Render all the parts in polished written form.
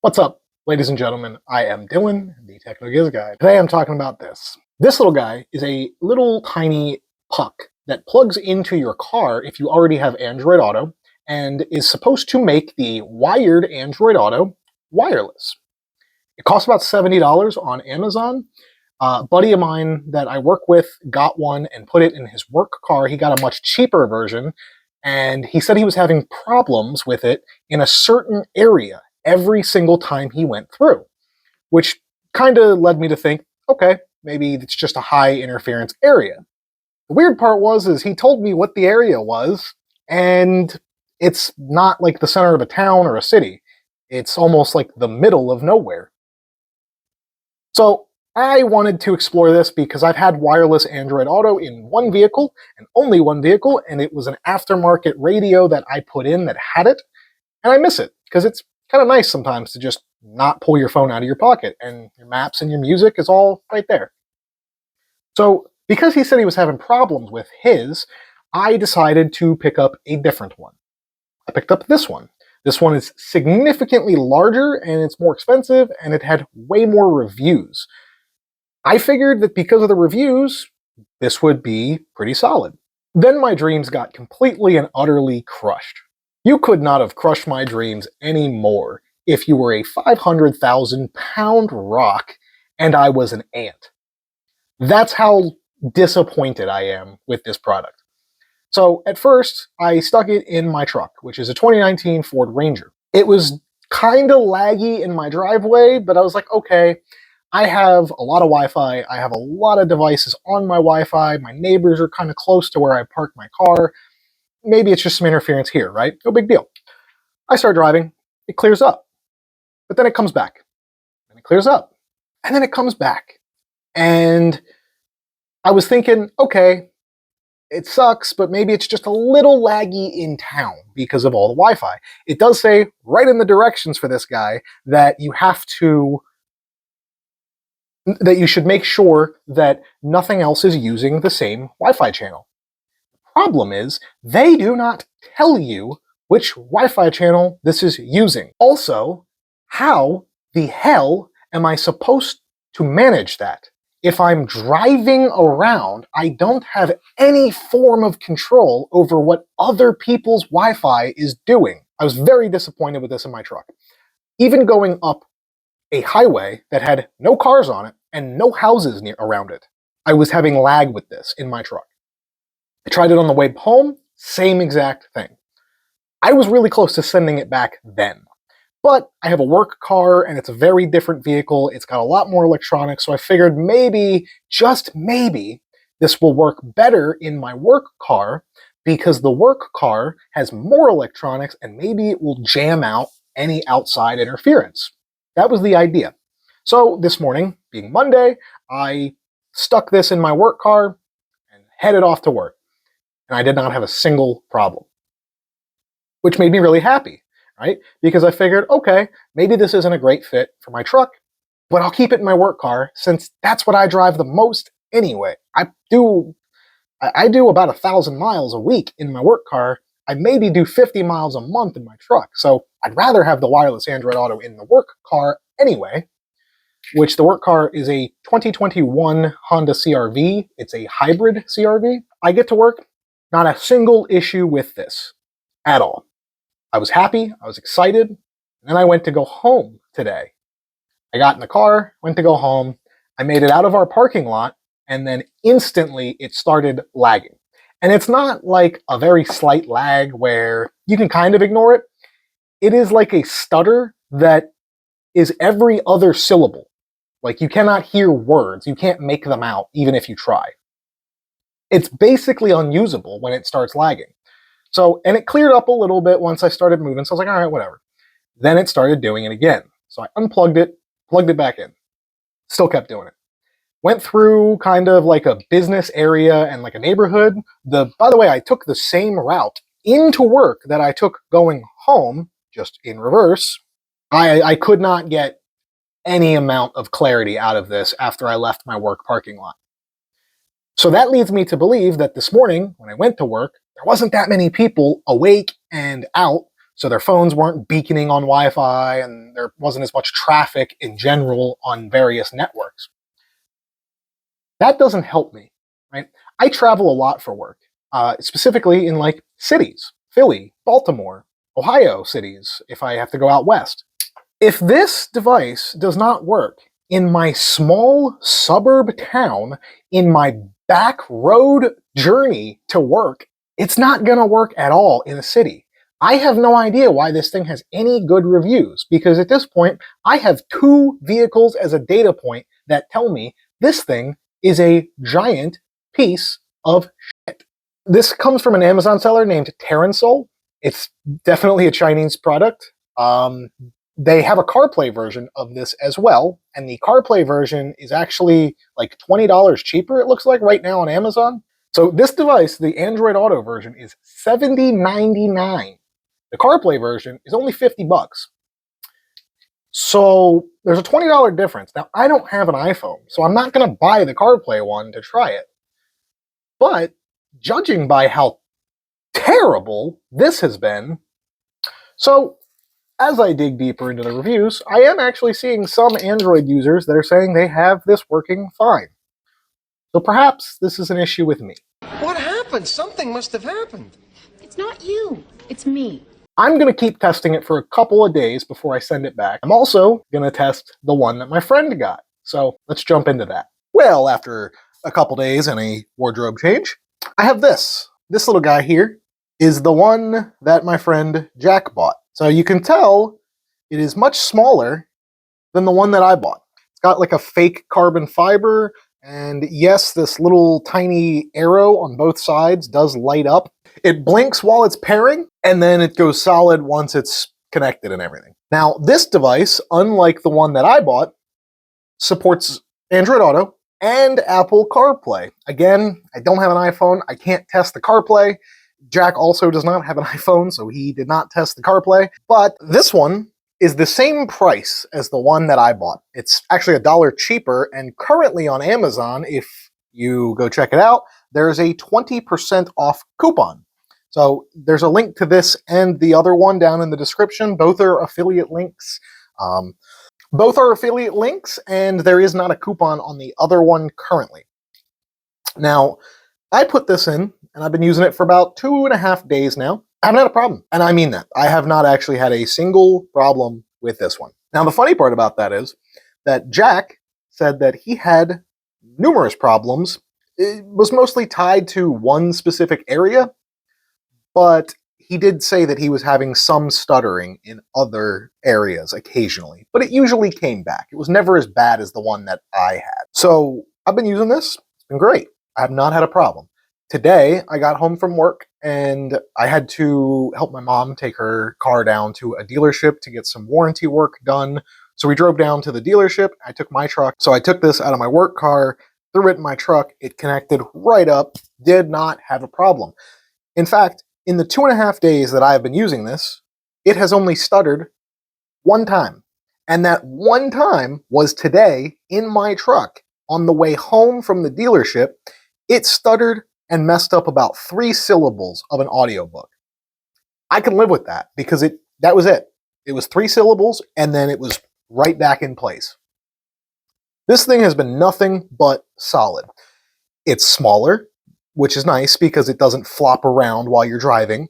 What's up, ladies and gentlemen? I am Dylan, the Techno Giz Guy. Today I'm talking about this. This little guy is a little tiny puck that plugs into your car if you already have Android Auto and is supposed to make the wired Android Auto wireless. It costs about $70 on Amazon. A buddy of mine that I work with got one and put it in his work car. He got a much cheaper version, and he said he was having problems with it in a certain area every single time he went through, which kind of led me to think, okay, maybe it's just a high interference area. The weird part is he told me what the area was, and it's not like the center of a town or a city. It's almost like the middle of nowhere. So I wanted to explore this because I've had wireless Android Auto in one vehicle, and only one vehicle, and it was an aftermarket radio that I put in that had it, and I miss it because it's kind of nice sometimes to just not pull your phone out of your pocket, and your maps and your music is all right there. So because he said he was having problems with his, I decided to pick up a different one. I picked up this one. This one is significantly larger, and it's more expensive, and it had way more reviews. I figured that because of the reviews, this would be pretty solid. Then my dreams got completely and utterly crushed. You could not have crushed my dreams any more if you were a 500,000-pound rock and I was an ant. That's how disappointed I am with this product. So at first, I stuck it in my truck, which is a 2019 Ford Ranger. It was kind of laggy in my driveway, but I was like, okay, I have a lot of Wi-Fi, I have a lot of devices on my Wi-Fi, my neighbors are kind of close to where I park my car. Maybe it's just some interference here, right? No big deal. I start driving, it clears up, but then it comes back, and it clears up, and then it comes back. And I was thinking, okay, it sucks, but maybe it's just a little laggy in town because of all the Wi-Fi. It does say right in the directions for this guy that you should make sure that nothing else is using the same Wi-Fi channel. Problem is, they do not tell you which Wi-Fi channel this is using. Also, how the hell am I supposed to manage that? If I'm driving around, I don't have any form of control over what other people's Wi-Fi is doing. I was very disappointed with this in my truck. Even going up a highway that had no cars on it and no houses around it, I was having lag with this in my truck. I tried it on the way home, same exact thing. I was really close to sending it back then. But I have a work car, and it's a very different vehicle. It's got a lot more electronics, so I figured maybe, just maybe, this will work better in my work car because the work car has more electronics, and maybe it will jam out any outside interference. That was the idea. So this morning, being Monday, I stuck this in my work car and headed off to work. And I did not have a single problem, which made me really happy, right? Because I figured, okay, maybe this isn't a great fit for my truck, but I'll keep it in my work car since that's what I drive the most anyway. I do about 1,000 miles a week in my work car. I maybe do 50 miles a month in my truck. So I'd rather have the wireless Android Auto in the work car anyway, which the work car is a 2021 Honda CR-V. It's a hybrid CR-V. I get to work, not a single issue with this at all. I was happy, I was excited, and then I went to go home today. I got in the car, went to go home, I made it out of our parking lot, and then instantly it started lagging. And it's not like a very slight lag where you can kind of ignore it. It is like a stutter that is every other syllable. Like you cannot hear words, you can't make them out even if you try. It's basically unusable when it starts lagging. So, and it cleared up a little bit once I started moving, so I was like, all right, whatever. Then it started doing it again. So I unplugged it, plugged it back in. Still kept doing it. Went through kind of like a business area and like a neighborhood. By the way, I took the same route into work that I took going home, just in reverse. I could not get any amount of clarity out of this after I left my work parking lot. So that leads me to believe that this morning, when I went to work, there wasn't that many people awake and out So their phones weren't beaconing on Wi-Fi, and there wasn't as much traffic in general on various networks. That doesn't help me, right? I travel a lot for work, specifically in like cities, Philly, Baltimore, Ohio cities, if I have to go out west. If this device does not work in my small suburb town, in my back road journey to work, it's not going to work at all in a city. I have no idea why this thing has any good reviews, because at this point, I have 2 vehicles as a data point that tell me this thing is a giant piece of shit. This comes from an Amazon seller named Terransol. It's definitely a Chinese product. They have a CarPlay version of this as well, and the CarPlay version is actually like $20 cheaper, it looks like, right now on Amazon. So this device, the Android Auto version, is $70.99. The CarPlay version is only $50. So there's a $20 difference. Now, I don't have an iPhone, so I'm not going to buy the CarPlay one to try it. But judging by how terrible this has been, so as I dig deeper into the reviews, I am actually seeing some Android users that are saying they have this working fine. So perhaps this is an issue with me. What happened? Something must have happened. It's not you. It's me. I'm going to keep testing it for a couple of days before I send it back. I'm also going to test the one that my friend got. So let's jump into that. Well, after a couple days and a wardrobe change, I have this. This little guy here is the one that my friend Jack bought. So you can tell it is much smaller than the one that I bought. It's got like a fake carbon fiber, and yes, this little tiny arrow on both sides does light up. It blinks while it's pairing, and then it goes solid once it's connected and everything. Now, this device, unlike the one that I bought, supports Android Auto and Apple CarPlay. Again, I don't have an iPhone. I can't test the CarPlay. Jack also does not have an iPhone, so he did not test the CarPlay. But this one is the same price as the one that I bought. It's actually $1 cheaper, and currently on Amazon, if you go check it out, there's a 20% off coupon. So there's a link to this and the other one down in the description. Both are affiliate links. And there is not a coupon on the other one currently. Now, I put this in, and I've been using it for about 2.5 days now. I haven't had a problem, and I mean that. I have not actually had a single problem with this one. Now, the funny part about that is that Jack said that he had numerous problems. It was mostly tied to one specific area, but he did say that he was having some stuttering in other areas occasionally, but it usually came back. It was never as bad as the one that I had. So I've been using this. It's been great. I have not had a problem. Today, I got home from work and I had to help my mom take her car down to a dealership to get some warranty work done. So we drove down to the dealership. I took my truck. So I took this out of my work car, threw it in my truck. It connected right up, did not have a problem. In fact, in the 2.5 days that I have been using this, it has only stuttered one time. And that one time was today in my truck on the way home from the dealership. It stuttered and messed up about 3 syllables of an audiobook. I can live with that because that was it. It was 3 syllables and then it was right back in place. This thing has been nothing but solid. It's smaller, which is nice because it doesn't flop around while you're driving.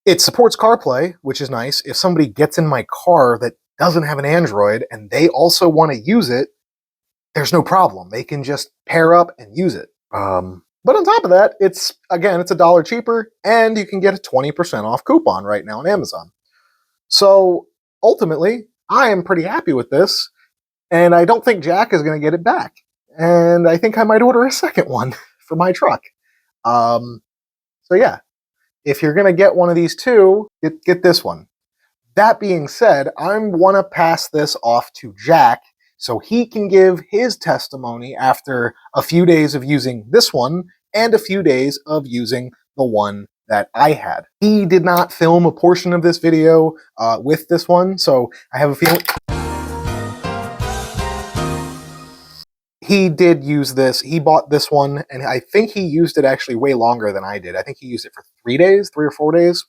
It supports CarPlay, which is nice. If somebody gets in my car that doesn't have an Android and they also want to use it, there's no problem. They can just pair up and use it. But on top of that, it's $1 cheaper, and you can get a 20% off coupon right now on Amazon. So ultimately, I am pretty happy with this, and I don't think Jack is going to get it back. And I think I might order a second one for my truck. So yeah, if you're going to get one of these two, get this one. That being said, I want to pass this off to Jack so he can give his testimony after a few days of using this one and a few days of using the one that I had. He did not film a portion of this video with this one, so I have a feeling he did use this. He bought this one, and I think he used it actually way longer than I did. I think he used it for 3 days, 3 or 4 days.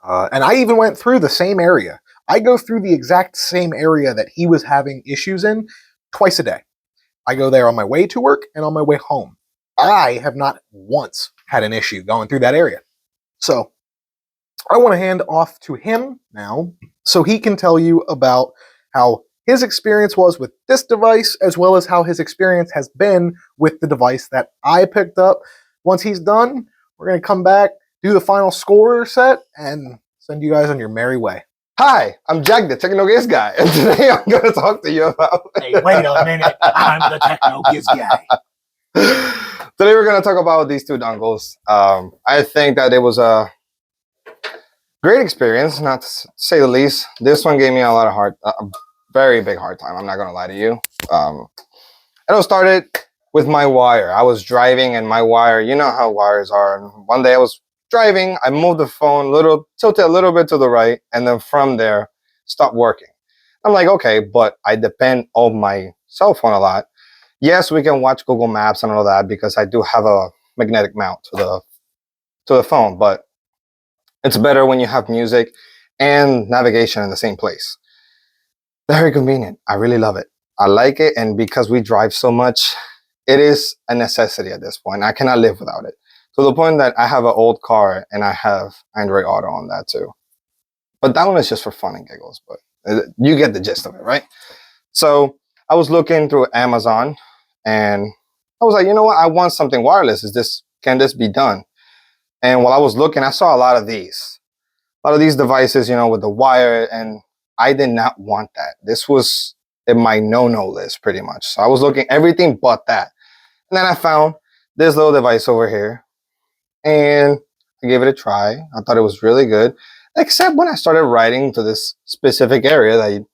And I even went through the same area. I go through the exact same area that he was having issues in twice a day. I go there on my way to work and on my way home. I have not once had an issue going through that area. So I want to hand off to him now so he can tell you about how his experience was with this device, as well as how his experience has been with the device that I picked up. Once he's done, we're going to come back, do the final score set, and send you guys on your merry way. Hi, I'm Jack, the Techno Giz guy, and today I'm going to talk to you about... Hey, wait a minute. I'm the Techno Giz guy. Today we're going to talk about these two dongles. I think that it was a great experience, not to say the least. This one gave me a very big hard time. I'm not going to lie to you. It all started with my wire. I was driving and my wire, you know how wires are. And one day I was driving, I moved the phone tilted a little bit to the right, and then from there, stopped working. I'm like, okay, but I depend on my cell phone a lot. Yes, we can watch Google Maps and all that because I do have a magnetic mount to the phone, but it's better when you have music and navigation in the same place. Very convenient. I really love it. I like it, and because we drive so much, it is a necessity at this point. I cannot live without it. To the point that I have an old car and I have Android Auto on that too. But that one is just for fun and giggles, but you get the gist of it, right? So I was looking through Amazon and I was like, you know what? I want something wireless. Can this be done? And while I was looking, I saw a lot of these devices, you know, with the wire, and I did not want that. This was in my no-no list pretty much. So I was looking everything but that. And then I found this little device over here and I gave it a try. I thought it was really good, except when I started writing to this specific area that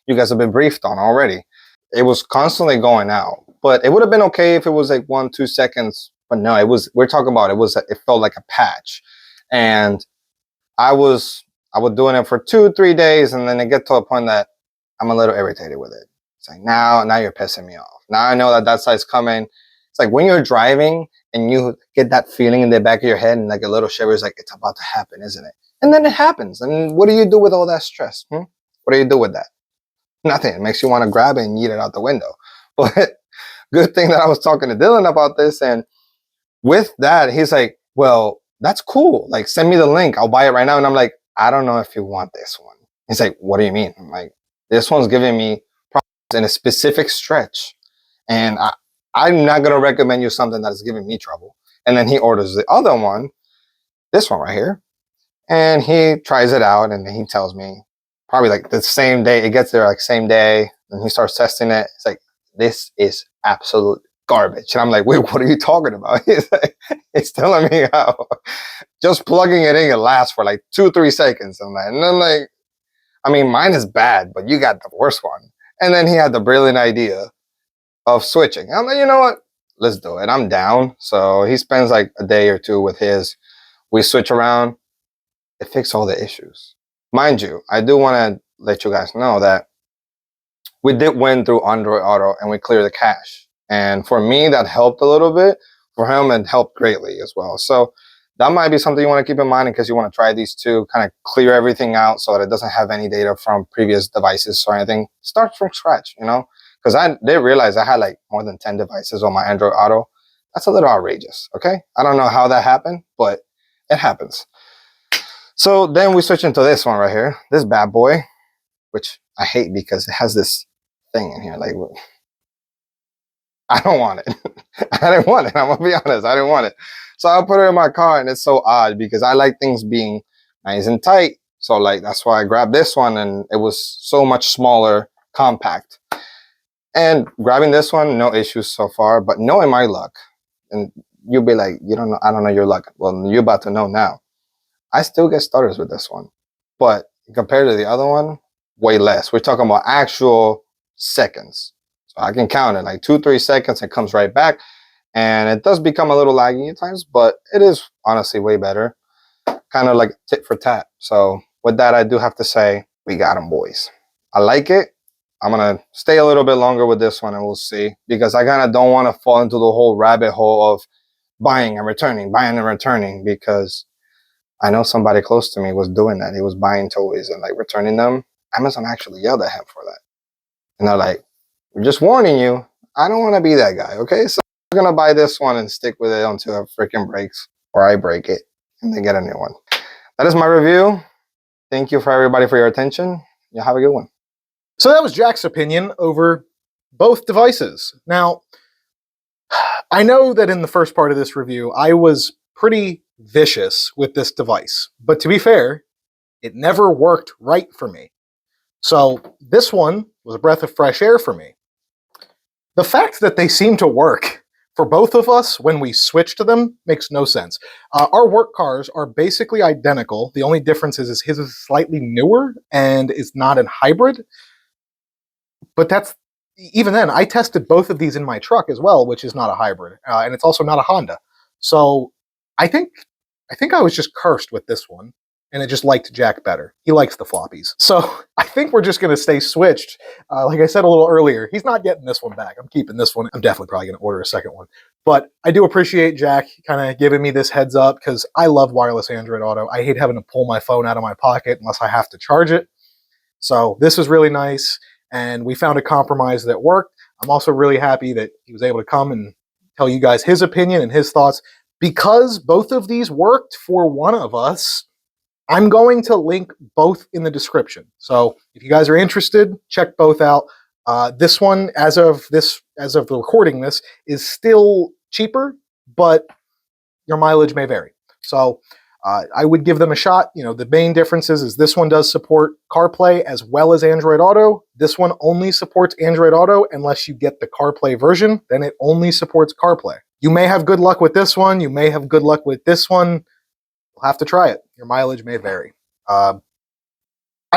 you guys have been briefed on already. It was constantly going out, but it would have been okay if it was like 1-2 seconds. But no, we're talking about, it felt like a patch. And I was doing it for 2-3 days, and then it get to a point that I'm a little irritated with it. It's like, now you're pissing me off. Now I know that side's coming. It's like when you're driving and you get that feeling in the back of your head and like a little shiver is like, it's about to happen, isn't it? And then it happens. And what do you do with all that stress? What do you do with that? Nothing. It makes you want to grab it and eat it out the window. But good thing that I was talking to Dylan about this, and with that, he's like, well, that's cool. Like, send me the link. I'll buy it right now. And I'm like, I don't know if you want this one. He's like, what do you mean? I'm like, this one's giving me problems in a specific stretch. And I'm not going to recommend you something that is giving me trouble. And then he orders the other one, this one right here. And he tries it out and he tells me probably like the same day, it gets there like same day. And he starts testing it. It's like, this is absolute garbage. And I'm like, wait, what are you talking about? He's like, it's telling me how just plugging it in, it lasts for like 2-3 seconds. And I'm like, I mean, mine is bad, but you got the worst one. And then he had the brilliant idea of switching. I'm like, you know what? Let's do it. I'm down. So he spends like a day or two with his. We switch around. It fixed all the issues. Mind you, I do want to let you guys know that we did win through Android Auto and we cleared the cache. And for me, that helped a little bit. For him, it helped greatly as well. So that might be something you want to keep in mind in case you want to try these two, kind of clear everything out so that it doesn't have any data from previous devices or anything. Start from scratch, you know, because I did realize I had like more than 10 devices on my Android Auto. That's a little outrageous, okay? I don't know how that happened, but it happens. So then we switch into this one right here, this bad boy, which I hate because it has this thing in here. Like, I don't want it. I didn't want it. I'm gonna be honest. I didn't want it. So I put it in my car, and it's so odd because I like things being nice and tight. So like that's why I grabbed this one, and it was so much smaller, compact. And grabbing this one, no issues so far. But knowing my luck, and you'll be like, you don't know, I don't know your luck. Well, you're about to know now. I still get stutters with this one, but compared to the other one, way less. We're talking about actual seconds. So I can count it like 2-3 seconds. It comes right back. And it does become a little laggy at times, but it is honestly way better. Kind of like tit for tat. So with that, I do have to say, we got them, boys. I like it. I'm going to stay a little bit longer with this one and we'll see. Because I kind of don't want to fall into the whole rabbit hole of buying and returning, because I know somebody close to me was doing that. He was buying toys and like returning them. Amazon actually yelled at him for that. And they're like, we're just warning you. I don't want to be that guy, okay? So I'm going to buy this one and stick with it until it freaking breaks or I break it and then get a new one. That is my review. Thank you for everybody for your attention. You have a good one. So that was Jack's opinion over both devices. Now, I know that in the first part of this review, I was pretty vicious with this device. But to be fair, it never worked right for me. So this one was a breath of fresh air for me. The fact that they seem to work for both of us when we switch to them makes no sense. Our work cars are basically identical. The only difference is his is slightly newer and is not a hybrid. But that's, even then, I tested both of these in my truck as well, which is not a hybrid. And it's also not a Honda. So I think I was just cursed with this one. And it just liked Jack better. He likes the floppies. So I think we're just going to stay switched. Like I said a little earlier, he's not getting this one back. I'm keeping this one. I'm definitely probably going to order a second one. But I do appreciate Jack kind of giving me this heads up because I love wireless Android Auto. I hate having to pull my phone out of my pocket unless I have to charge it. So this was really nice. And we found a compromise that worked. I'm also really happy that he was able to come and tell you guys his opinion and his thoughts. Because both of these worked for one of us, I'm going to link both in the description. So if you guys are interested, check both out. This one, as of the recording this, is still cheaper, but your mileage may vary. So I would give them a shot. You know, the main difference is this one does support CarPlay as well as Android Auto. This one only supports Android Auto unless you get the CarPlay version. Then it only supports CarPlay. You may have good luck with this one. You may have good luck with this one. You'll have to try it. Your mileage may vary. I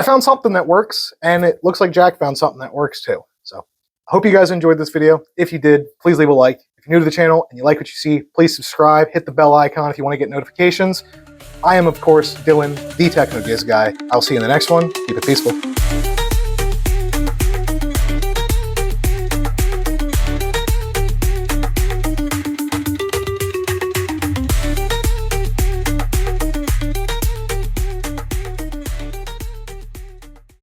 found something that works, and it looks like Jack found something that works too. So I hope you guys enjoyed this video. If you did, please leave a like. If you're new to the channel and you like what you see, please subscribe. Hit the bell icon if you want to get notifications. I am, of course, Dylan, the Techno Giz guy. I'll see you in the next one. Keep it peaceful.